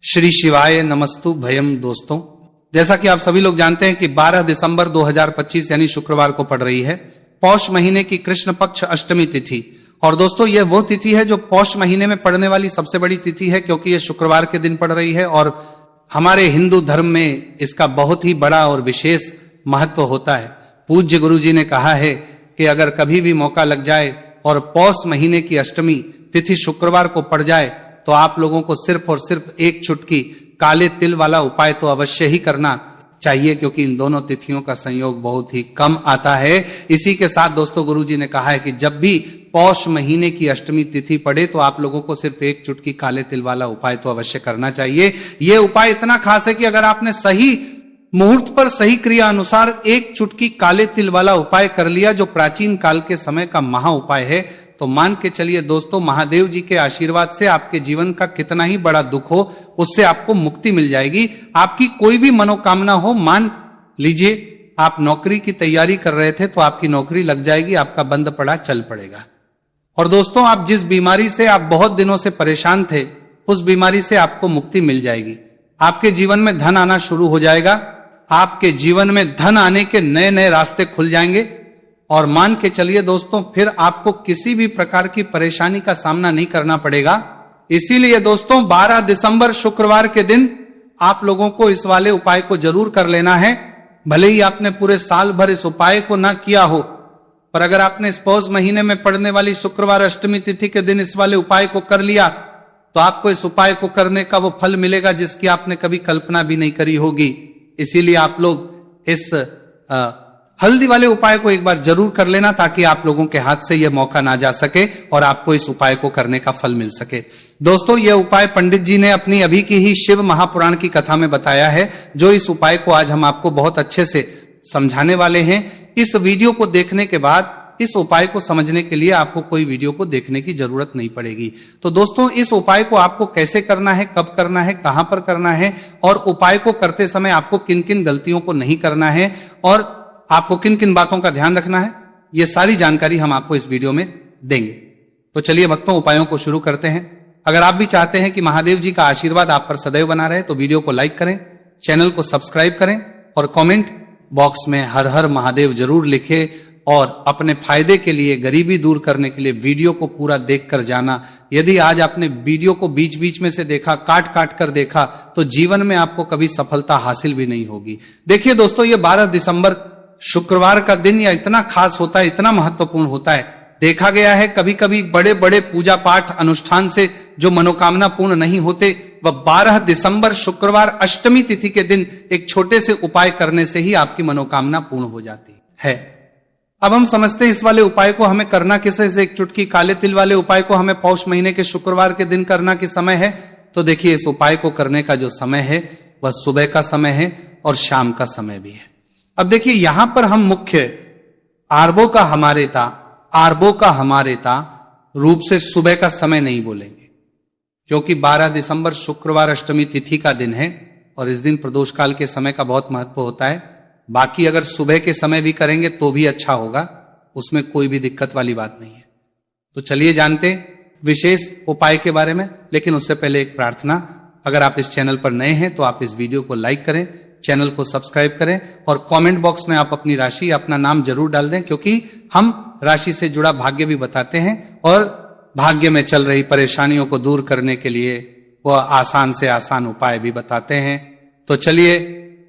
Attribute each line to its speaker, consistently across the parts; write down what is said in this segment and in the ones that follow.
Speaker 1: श्री शिवाय नमस्तु भयम। दोस्तों, जैसा कि आप सभी लोग जानते हैं कि 12 दिसंबर 2025 यानी शुक्रवार को पड़ रही है पौष महीने की कृष्ण पक्ष अष्टमी तिथि। और दोस्तों, यह वो तिथि है जो पौष महीने में पड़ने वाली सबसे बड़ी तिथि है, क्योंकि यह शुक्रवार के दिन पड़ रही है और हमारे हिंदू धर्म में इसका बहुत ही बड़ा और विशेष महत्व होता है। पूज्य गुरु जी ने कहा है कि अगर कभी भी मौका लग जाए और पौष महीने की अष्टमी तिथि शुक्रवार को पड़ जाए तो आप लोगों को सिर्फ और सिर्फ एक चुटकी काले तिल वाला उपाय तो अवश्य ही करना चाहिए, क्योंकि इन दोनों तिथियों का संयोग बहुत ही कम आता है। इसी के साथ दोस्तों, गुरुजी ने कहा है कि जब भी पौष महीने की अष्टमी तिथि पड़े तो आप लोगों को सिर्फ एक चुटकी काले तिल वाला उपाय तो अवश्य करना चाहिए। यह उपाय इतना खास है कि अगर आपने सही मुहूर्त पर सही क्रिया अनुसार एक चुटकी काले तिल वाला उपाय कर लिया, जो प्राचीन काल के समय का महा उपाय है, तो मान के चलिए दोस्तों, महादेव जी के आशीर्वाद से आपके जीवन का कितना ही बड़ा दुख हो उससे आपको मुक्ति मिल जाएगी। आपकी कोई भी मनोकामना हो, मान लीजिए आप नौकरी की तैयारी कर रहे थे तो आपकी नौकरी लग जाएगी, आपका बंद पड़ा चल पड़ेगा। और दोस्तों, आप जिस बीमारी से आप बहुत दिनों से परेशान थे उस बीमारी से आपको मुक्ति मिल जाएगी। आपके जीवन में धन आना शुरू हो जाएगा, आपके जीवन में धन आने के नए नए रास्ते खुल जाएंगे। और मान के चलिए दोस्तों, फिर आपको किसी भी प्रकार की परेशानी का सामना नहीं करना पड़ेगा। इसीलिए दोस्तों, 12 दिसंबर शुक्रवार के दिन आप लोगों को इस वाले उपाय को जरूर कर लेना है। भले ही आपने पूरे साल भर इस उपाय को ना किया हो, पर अगर आपने इस पौष महीने में पड़ने वाली शुक्रवार अष्टमी तिथि के दिन इस वाले उपाय को कर लिया तो आपको इस उपाय को करने का वो फल मिलेगा जिसकी आपने कभी कल्पना भी नहीं करी होगी। इसीलिए आप लोग इस हल्दी वाले उपाय को एक बार जरूर कर लेना, ताकि आप लोगों के हाथ से यह मौका ना जा सके और आपको इस उपाय को करने का फल मिल सके। दोस्तों, यह उपाय पंडित जी ने अपनी अभी की ही शिव महापुराण की कथा में बताया है, जो इस उपाय को आज हम आपको बहुत अच्छे से समझाने वाले हैं। इस वीडियो को देखने के बाद इस उपाय को समझने के लिए आपको कोई वीडियो को देखने की जरूरत नहीं पड़ेगी। तो दोस्तों, इस उपाय को आपको कैसे करना है, कब करना है, कहां पर करना है, और उपाय को करते समय आपको किन किन गलतियों को नहीं करना है और आपको किन किन बातों का ध्यान रखना है, यह सारी जानकारी हम आपको इस वीडियो में देंगे। तो चलिए भक्तों, उपायों को शुरू करते हैं। अगर आप भी चाहते हैं कि महादेव जी का आशीर्वाद आप पर सदैव बना रहे तो वीडियो को लाइक करें, चैनल को सब्सक्राइब करें और कमेंट बॉक्स में हर हर महादेव जरूर लिखें। और अपने फायदे के लिए, गरीबी दूर करने के लिए वीडियो को पूरा देखकर जाना। यदि आज आपने वीडियो को बीच बीच में से देखा, काट काट कर देखा, तो जीवन में आपको कभी सफलता हासिल भी नहीं होगी। देखिए दोस्तों, ये 12 दिसंबर शुक्रवार का दिन या इतना खास होता है, इतना महत्वपूर्ण होता है। देखा गया है कभी कभी बड़े बड़े पूजा पाठ अनुष्ठान से जो मनोकामना पूर्ण नहीं होते, वह 12 दिसंबर शुक्रवार अष्टमी तिथि के दिन एक छोटे से उपाय करने से ही आपकी मनोकामना पूर्ण हो जाती है। अब हम समझते हैं इस वाले उपाय को हमें करना किसे से। एक चुटकी काले तिल वाले उपाय को हमें पौष महीने के शुक्रवार के दिन करना किस समय है। तो देखिए, इस उपाय को करने का जो समय है वह सुबह का समय है और शाम का समय भी है। अब देखिए, यहां पर हम मुख्य आरबों का हमारे ता रूप से सुबह का समय नहीं बोलेंगे, क्योंकि 12 दिसंबर शुक्रवार अष्टमी तिथि का दिन है और इस दिन प्रदोष काल के समय का बहुत महत्व होता है। बाकी अगर सुबह के समय भी करेंगे तो भी अच्छा होगा, उसमें कोई भी दिक्कत वाली बात नहीं है। तो चलिए जानते विशेष उपाय के बारे में। लेकिन उससे पहले एक प्रार्थना, अगर आप इस चैनल पर नए हैं तो आप इस वीडियो को लाइक करें, चैनल को सब्सक्राइब करें और कमेंट बॉक्स में आप अपनी राशि, अपना नाम जरूर डाल दें, क्योंकि हम राशि से जुड़ा भाग्य भी बताते हैं और भाग्य में चल रही परेशानियों को दूर करने के लिए वह आसान से आसान उपाय भी बताते हैं। तो चलिए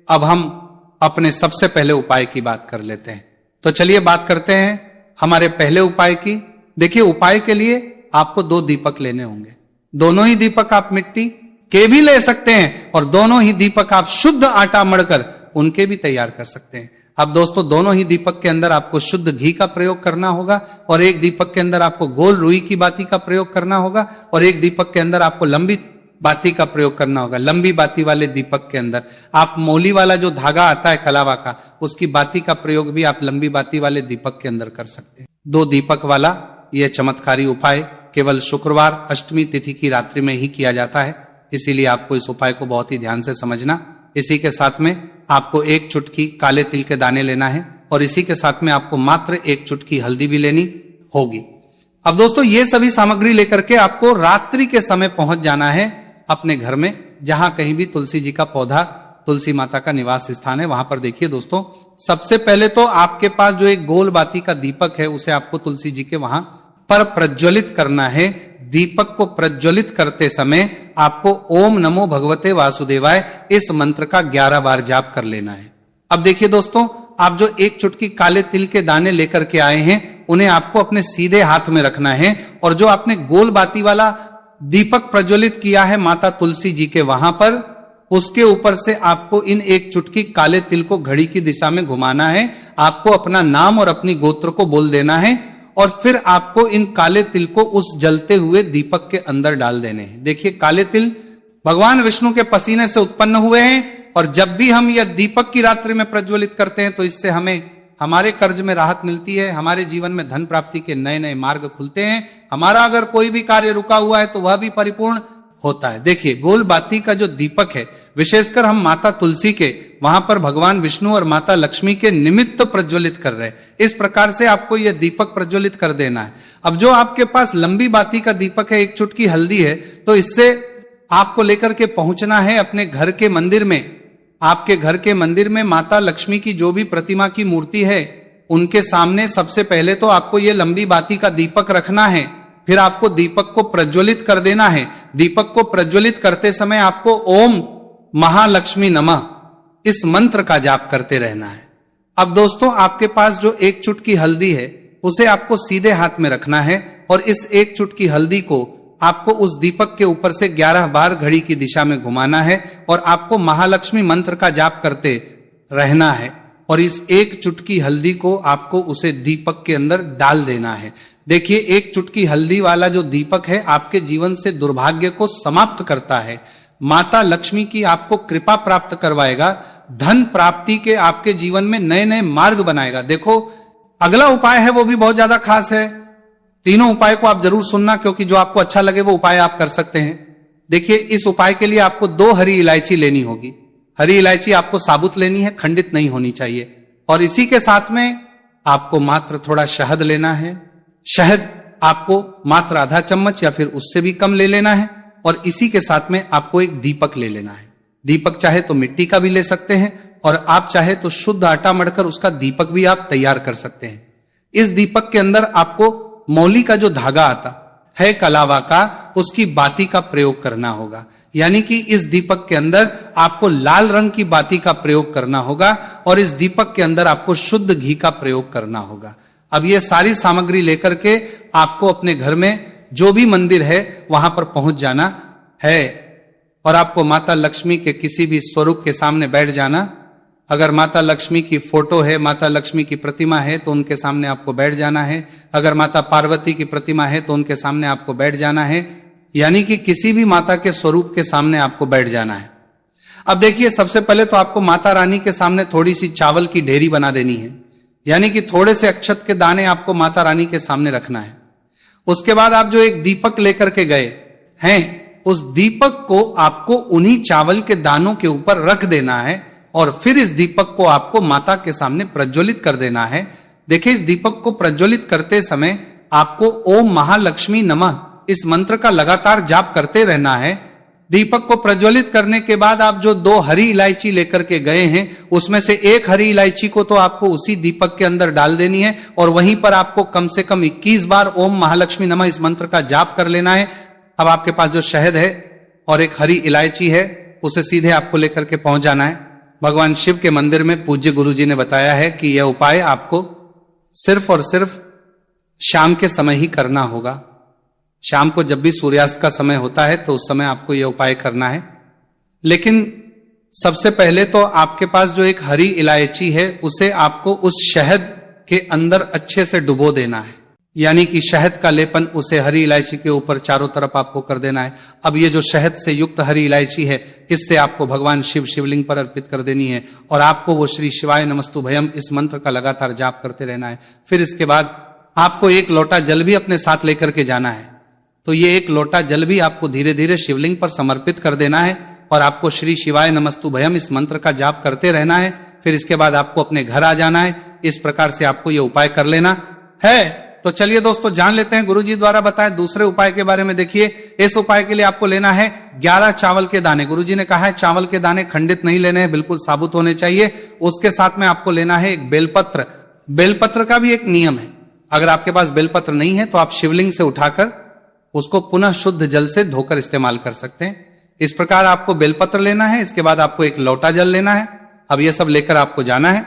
Speaker 1: अब हम अपने सबसे पहले उपाय की बात कर लेते हैं। तो चलिए बात करते हैं हमारे पहले उपाय की। देखिए, उपाय के लिए आपको 2 दीपक लेने होंगे। दोनों ही दीपक आप मिट्टी के भी ले सकते हैं और दोनों ही दीपक आप शुद्ध आटा मढ़कर उनके भी तैयार कर सकते हैं। अब दोस्तों, दोनों ही दीपक के अंदर आपको शुद्ध घी का प्रयोग करना होगा और एक दीपक के अंदर आपको गोल रुई की बाती का प्रयोग करना होगा और एक दीपक के अंदर आपको लंबी बाती का प्रयोग करना होगा। लंबी बाती वाले दीपक के अंदर आप मौली वाला जो धागा आता है कलावा का, उसकी बाती का प्रयोग भी आप लंबी बाती वाले दीपक के अंदर कर सकते हैं। 2 दीपक वाला यह चमत्कारी उपाय केवल शुक्रवार अष्टमी तिथि की रात्रि में ही किया जाता है, इसीलिए आपको इस उपाय को बहुत ही ध्यान से समझना। इसी के साथ में आपको एक चुटकी काले तिल के दाने लेना है और इसी के साथ में आपको मात्र एक चुटकी हल्दी भी लेनी होगी। अब दोस्तों, ये सभी सामग्री लेकर के आपको रात्रि के समय पहुंच जाना है अपने घर में जहां कहीं भी तुलसी जी का पौधा, तुलसी माता का निवास स्थान है, वहां पर देखिए दोस्तों, सबसे पहले तो आपके पास जो एक गोल बाती का दीपक है उसे आपको तुलसी जी के वहां पर प्रज्वलित करना है। दीपक को प्रज्वलित करते समय आपको ओम नमो भगवते वासुदेवाय इस मंत्र का 11 बार जाप कर लेना है। अब देखिए दोस्तों, आप जो एक चुटकी काले तिल के दाने लेकर के आए हैं उन्हें आपको अपने सीधे हाथ में रखना है, और जो आपने गोल बाती वाला दीपक प्रज्वलित किया है माता तुलसी जी के वहां पर, उसके ऊपर से आपको इन एक चुटकी काले तिल को घड़ी की दिशा में घुमाना है। आपको अपना नाम और अपनी गोत्र को बोल देना है, और फिर आपको इन काले तिल को उस जलते हुए दीपक के अंदर डाल देने हैं। देखिए, काले तिल भगवान विष्णु के पसीने से उत्पन्न हुए हैं, और जब भी हम यह दीपक की रात्रि में प्रज्वलित करते हैं तो इससे हमें हमारे कर्ज में राहत मिलती है, हमारे जीवन में धन प्राप्ति के नए नए मार्ग खुलते हैं, हमारा अगर कोई भी कार्य रुका हुआ है तो वह भी परिपूर्ण होता है। देखिए, गोल बाती का जो दीपक है, विशेषकर हम माता तुलसी के वहां पर भगवान विष्णु और माता लक्ष्मी के निमित्त प्रज्वलित कर रहे हैं। इस प्रकार से आपको यह दीपक प्रज्वलित कर देना है। अब जो आपके पास लंबी बाती का दीपक है, एक चुटकी हल्दी है, तो इससे आपको लेकर के पहुंचना है अपने घर के मंदिर में। आपके घर के मंदिर में माता लक्ष्मी की जो भी प्रतिमा की मूर्ति है उनके सामने सबसे पहले तो आपको ये लंबी बाती का दीपक रखना है, फिर आपको दीपक को प्रज्वलित कर देना है। दीपक को प्रज्वलित करते समय आपको ओम महालक्ष्मी नमः इस मंत्र का जाप करते रहना है। अब दोस्तों, आपके पास जो एक चुटकी हल्दी है उसे आपको सीधे हाथ में रखना है, और इस एक चुटकी हल्दी को आपको उस दीपक के ऊपर से 11 बार घड़ी की दिशा में घुमाना है, और आपको महालक्ष्मी मंत्र का जाप करते रहना है, और इस एक चुटकी हल्दी को आपको उसे दीपक के अंदर डाल देना है। देखिए, एक चुटकी हल्दी वाला जो दीपक है आपके जीवन से दुर्भाग्य को समाप्त करता है, माता लक्ष्मी की आपको कृपा प्राप्त करवाएगा, धन प्राप्ति के आपके जीवन में नए नए मार्ग बनाएगा। देखो, अगला उपाय है वो भी बहुत ज्यादा खास है। तीनों उपाय को आप जरूर सुनना, क्योंकि जो आपको अच्छा लगे वो उपाय आप कर सकते हैं। देखिए, इस उपाय के लिए आपको 2 हरी इलायची लेनी होगी। हरी इलायची आपको साबुत लेनी है, खंडित नहीं होनी चाहिए। और इसी के साथ में आपको मात्र थोड़ा शहद लेना है। शहद आपको मात्र आधा चम्मच या फिर उससे भी कम ले लेना है, और इसी के साथ में आपको एक दीपक ले लेना है। दीपक चाहे तो मिट्टी का भी ले सकते हैं, और आप चाहे तो शुद्ध आटा मढ़कर उसका दीपक भी आप तैयार कर सकते हैं। इस दीपक के अंदर आपको मौली का जो धागा आता है कलावा का, उसकी बाती का प्रयोग करना होगा। यानी कि इस दीपक के अंदर आपको लाल रंग की बाती का प्रयोग करना होगा, और इस दीपक के अंदर आपको शुद्ध घी का प्रयोग करना होगा। अब ये सारी सामग्री लेकर के आपको अपने घर में जो भी मंदिर है वहां पर पहुंच जाना है, और आपको माता लक्ष्मी के किसी भी स्वरूप के सामने बैठ जाना। अगर माता लक्ष्मी की फोटो है, माता लक्ष्मी की प्रतिमा है, तो उनके सामने आपको बैठ जाना है। अगर माता पार्वती की प्रतिमा है तो उनके सामने आपको बैठ जाना है। यानी कि किसी भी माता के स्वरूप के सामने आपको बैठ जाना है। अब देखिए, सबसे पहले तो आपको माता रानी के सामने थोड़ी सी चावल की ढेरी बना देनी है, यानी कि थोड़े से अक्षत के दाने आपको माता रानी के सामने रखना है। उसके बाद आप जो एक दीपक लेकर के गए हैं, उस दीपक को आपको उन्हीं चावल के दानों के ऊपर रख देना है, और फिर इस दीपक को आपको माता के सामने प्रज्वलित कर देना है। देखिए, इस दीपक को प्रज्वलित करते समय आपको ओम महालक्ष्मी नमः इस मंत्र का लगातार जाप करते रहना है। दीपक को प्रज्वलित करने के बाद आप जो 2 हरी इलायची लेकर के गए हैं, उसमें से एक हरी इलायची को तो आपको उसी दीपक के अंदर डाल देनी है, और वहीं पर आपको कम से कम 21 बार ओम महालक्ष्मी नमः इस मंत्र का जाप कर लेना है। अब आपके पास जो शहद है और एक हरी इलायची है, उसे सीधे आपको लेकर के पहुंच जाना है। भगवान शिव के मंदिर में पूज्य गुरु जी ने बताया है कि यह उपाय आपको सिर्फ और सिर्फ शाम के समय ही करना होगा। शाम को जब भी सूर्यास्त का समय होता है तो उस समय आपको यह उपाय करना है। लेकिन सबसे पहले तो आपके पास जो एक हरी इलायची है उसे आपको उस शहद के अंदर अच्छे से डुबो देना है, यानी कि शहद का लेपन उसे हरी इलायची के ऊपर चारों तरफ आपको कर देना है। अब ये जो शहद से युक्त हरी इलायची है, इससे आपको भगवान शिव शिवलिंग पर अर्पित कर देनी है, और आपको वो श्री शिवाय नमस्तुभयम इस मंत्र का लगातार जाप करते रहना है। फिर इसके बाद आपको एक लोटा जल भी अपने साथ लेकर के जाना है। तो ये एक लोटा जल भी आपको धीरे धीरे शिवलिंग पर समर्पित कर देना है, और आपको श्री शिवाय नमस्तुभयम इस मंत्र का जाप करते रहना है। फिर इसके बाद आपको अपने घर आ जाना है। इस प्रकार से आपको ये उपाय कर लेना है। तो तो चलिए दोस्तों जान लेते हैं गुरुजी द्वारा बताए दूसरे उपाय के बारे में। देखिए, इस उपाय के लिए आपको लेना है 11 चावल के दाने। गुरुजी ने कहा है चावल के दाने खंडित नहीं लेने हैं, बिल्कुल साबुत होने चाहिए। उसके साथ में आपको लेना है एक बेलपत्र। बेलपत्र का भी एक नियम है, अगर आपके पास बेलपत्र नहीं है तो आप शिवलिंग से उठाकर उसको पुनः शुद्ध जल से धोकर इस्तेमाल कर सकते हैं। इस प्रकार आपको बेलपत्र लेना है। इसके बाद आपको एक लोटा जल लेना है। अब यह सब लेकर आपको जाना है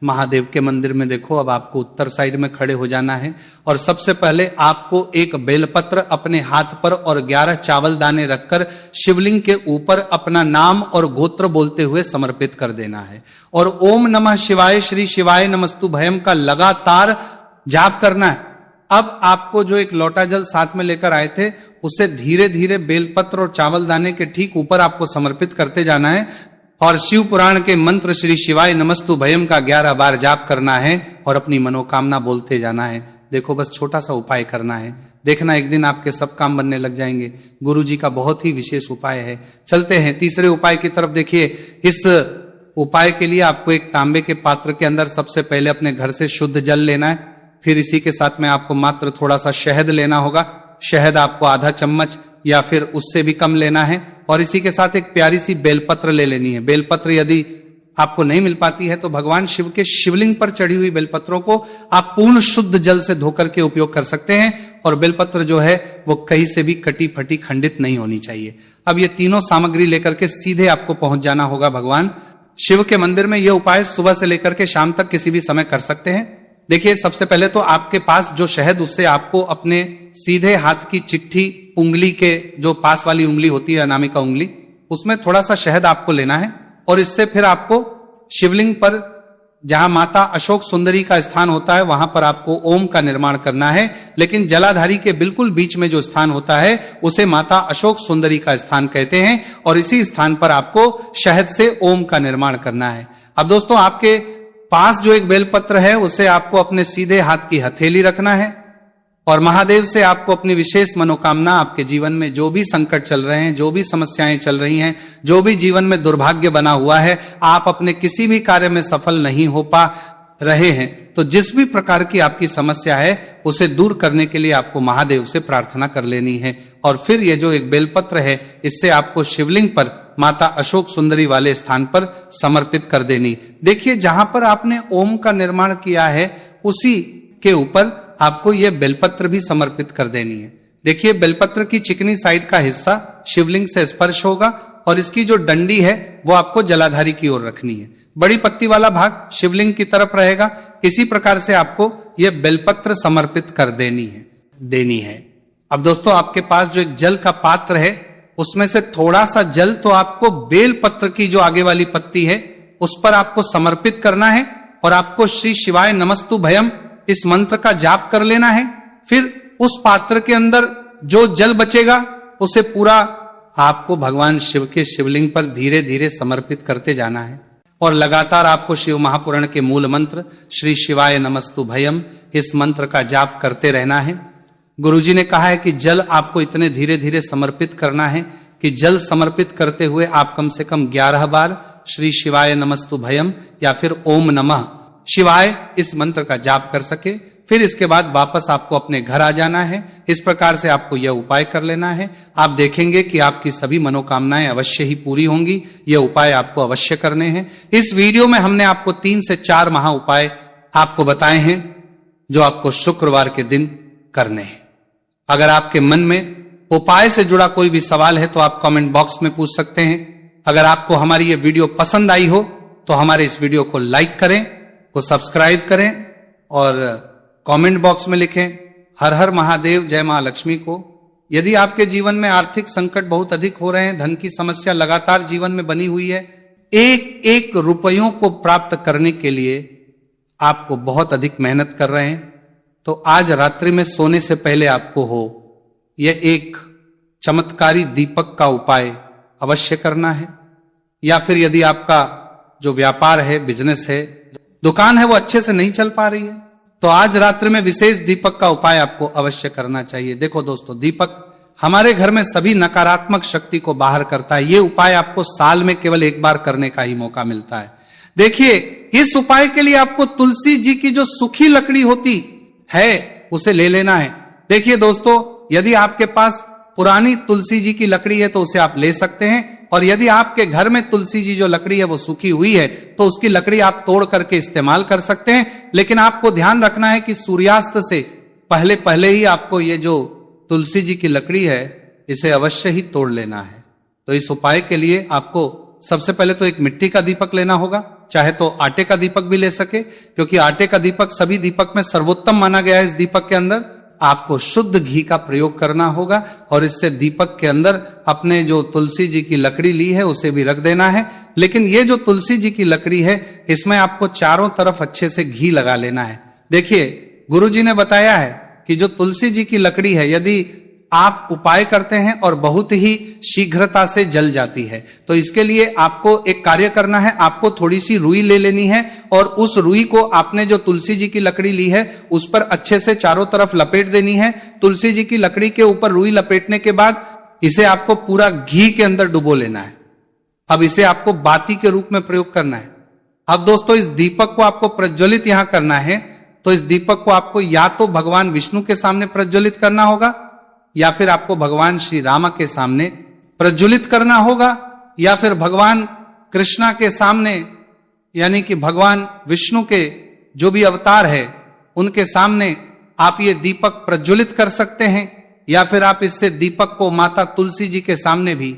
Speaker 1: महादेव के मंदिर में। देखो, अब आपको उत्तर साइड में खड़े हो जाना है और सबसे पहले आपको एक बेलपत्र अपने हाथ पर और 11 चावल दाने रखकर शिवलिंग के ऊपर अपना नाम और गोत्र बोलते हुए समर्पित कर देना है और ओम नमः शिवाय श्री शिवाय नमस्तु भयम का लगातार जाप करना है। अब आपको जो एक लोटा जल साथ में लेकर आए थे उसे धीरे धीरे बेलपत्र और चावल दाने के ठीक ऊपर आपको समर्पित करते जाना है और शिव पुराण के मंत्र श्री शिवाय नमस्तु भयम का 11 बार जाप करना है और अपनी मनोकामना बोलते जाना है। देखो, बस छोटा सा उपाय करना है, देखना एक दिन आपके सब काम बनने लग जाएंगे। गुरुजी का बहुत ही विशेष उपाय है। चलते हैं तीसरे उपाय की तरफ। देखिए, इस उपाय के लिए आपको एक तांबे के पात्र के अंदर सबसे पहले अपने घर से शुद्ध जल लेना है। फिर इसी के साथ में आपको मात्र थोड़ा सा शहद लेना होगा। शहद आपको आधा चम्मच या फिर उससे भी कम लेना है और इसी के साथ एक प्यारी सी बेलपत्र ले लेनी है। बेलपत्र यदि आपको नहीं मिल पाती है तो भगवान शिव के शिवलिंग पर चढ़ी हुई बेलपत्रों को आप पूर्ण शुद्ध जल से धोकर के उपयोग कर सकते हैं और बेलपत्र जो है वो कहीं से भी कटी फटी खंडित नहीं होनी चाहिए। अब ये तीनों सामग्री लेकर के सीधे आपको पहुंच जाना होगा भगवान शिव के मंदिर में। यह उपाय सुबह से लेकर के शाम तक किसी भी समय कर सकते हैं। देखिए, सबसे पहले तो आपके पास जो शहद, उससे आपको अपने सीधे हाथ की चिट्ठी उंगली के जो पास वाली उंगली होती है, अनामिका उंगली, उसमें थोड़ा सा शहद आपको लेना है और इससे फिर आपको शिवलिंग पर जहां माता अशोक सुंदरी का स्थान होता है वहां पर आपको ओम का निर्माण करना है। लेकिन जलाधारी के बिल्कुल बीच में जो स्थान होता है उसे माता अशोक सुंदरी का स्थान कहते हैं और इसी स्थान पर आपको शहद से ओम का निर्माण करना है। अब दोस्तों, आपके पास जो एक बेलपत्र है उसे आपको अपने सीधे हाथ की हथेली रखना है और महादेव से आपको अपनी विशेष मनोकामना, आपके जीवन में जो भी संकट चल रहे हैं, जो भी समस्याएं चल रही हैं, जो भी जीवन में दुर्भाग्य बना हुआ है, आप अपने किसी भी कार्य में सफल नहीं हो पा रहे हैं, तो जिस भी प्रकार की आपकी समस्या है उसे दूर करने के लिए आपको महादेव से प्रार्थना कर लेनी है और फिर ये जो एक बेलपत्र है इससे आपको शिवलिंग पर माता अशोक सुंदरी वाले स्थान पर समर्पित कर देनी। देखिए, जहां पर आपने ओम का निर्माण किया है उसी के ऊपर आपको यह बेलपत्र भी समर्पित कर देनी है। देखिए, बेलपत्र की चिकनी साइड का हिस्सा शिवलिंग से स्पर्श होगा और इसकी जो डंडी है वो आपको जलाधारी की ओर रखनी है। बड़ी पत्ती वाला भाग शिवलिंग की तरफ रहेगा। इसी प्रकार से आपको यह बेलपत्र समर्पित कर देनी है। अब दोस्तों, आपके पास जो एक जल का पात्र है उसमें से थोड़ा सा जल तो आपको बेलपत्र की जो आगे वाली पत्ती है उस पर आपको समर्पित करना है और आपको श्री शिवाय नमस्तु भयम इस मंत्र का जाप कर लेना है। फिर उस पात्र के अंदर जो जल बचेगा उसे पूरा आपको भगवान शिव के शिवलिंग पर धीरे धीरे समर्पित करते जाना है और लगातार आपको शिव महापुराण के मूल मंत्र श्री शिवाय नमस्तु भयम इस मंत्र का जाप करते रहना है। गुरुजी ने कहा है कि जल आपको इतने धीरे धीरे समर्पित करना है कि जल समर्पित करते हुए आप कम से कम 11 बार श्री शिवाय नमस्तु भयम या फिर ओम नमः शिवाय इस मंत्र का जाप कर सके। फिर इसके बाद वापस आपको अपने घर आ जाना है। इस प्रकार से आपको यह उपाय कर लेना है। आप देखेंगे कि आपकी सभी मनोकामनाएं अवश्य ही पूरी होंगी। यह उपाय आपको अवश्य करने हैं। इस वीडियो में हमने आपको 3 से 4 महा उपाय आपको बताए हैं जो आपको शुक्रवार के दिन करने हैं। अगर आपके मन में उपाय से जुड़ा कोई भी सवाल है तो आप कमेंट बॉक्स में पूछ सकते हैं। अगर आपको हमारी ये वीडियो पसंद आई हो तो हमारे इस वीडियो को लाइक करें, को सब्सक्राइब करें और कमेंट बॉक्स में लिखें हर हर महादेव, जय मां लक्ष्मी को। यदि आपके जीवन में आर्थिक संकट बहुत अधिक हो रहे हैं, धन की समस्या लगातार जीवन में बनी हुई है, एक एक रुपयों को प्राप्त करने के लिए आपको बहुत अधिक मेहनत कर रहे हैं, तो आज रात्रि में सोने से पहले आपको हो यह एक चमत्कारी दीपक का उपाय अवश्य करना है। या फिर यदि आपका जो व्यापार है, बिजनेस है, दुकान है, वो अच्छे से नहीं चल पा रही है, तो आज रात्रि में विशेष दीपक का उपाय आपको अवश्य करना चाहिए। देखो दोस्तों, दीपक हमारे घर में सभी नकारात्मक शक्ति को बाहर करता है। ये उपाय आपको साल में केवल एक बार करने का ही मौका मिलता है। देखिए, इस उपाय के लिए आपको तुलसी जी की जो सूखी लकड़ी होती है उसे ले लेना है। देखिए दोस्तों, यदि आपके पास पुरानी तुलसी जी की लकड़ी है तो उसे आप ले सकते हैं, और यदि आपके घर में तुलसी जी जो लकड़ी है वो सूखी हुई है तो उसकी लकड़ी आप तोड़ करके इस्तेमाल कर सकते हैं। लेकिन आपको ध्यान रखना है कि सूर्यास्त से पहले पहले ही आपको ये जो तुलसी जी की लकड़ी है इसे अवश्य ही तोड़ लेना है। तो इस उपाय के लिए आपको सबसे पहले तो एक मिट्टी का दीपक लेना होगा, चाहे तो आटे का दीपक भी ले सके, क्योंकि आटे का दीपक सभी दीपक में सर्वोत्तम माना गया है। इस दीपक के अंदर आपको शुद्ध घी का प्रयोग करना होगा और इससे दीपक के अंदर अपने जो तुलसी जी की लकड़ी ली है उसे भी रख देना है। लेकिन ये जो तुलसी जी की लकड़ी है इसमें आपको चारों तरफ अच्छे से घी लगा लेना है। देखिए, गुरुजी ने बताया है कि जो तुलसी जी की लकड़ी है यदि आप उपाय करते हैं और बहुत ही शीघ्रता से जल जाती है, तो इसके लिए आपको एक कार्य करना है। आपको थोड़ी सी रुई ले लेनी है और उस रुई को आपने जो तुलसी जी की लकड़ी ली है उस पर अच्छे से चारों तरफ लपेट देनी है। तुलसी जी की लकड़ी के ऊपर रुई लपेटने के बाद इसे आपको पूरा घी के अंदर डुबो लेना है। अब इसे आपको बाती के रूप में प्रयोग करना है। अब दोस्तों, इस दीपक को आपको प्रज्वलित यहां करना है, तो इस दीपक को आपको या तो भगवान विष्णु के सामने प्रज्वलित करना होगा, या फिर आपको भगवान श्री राम के सामने प्रज्वलित करना होगा, या फिर भगवान कृष्णा के सामने, यानी कि भगवान विष्णु के जो भी अवतार है उनके सामने आप ये दीपक प्रज्वलित कर सकते हैं, या फिर आप इससे दीपक को माता तुलसी जी के सामने भी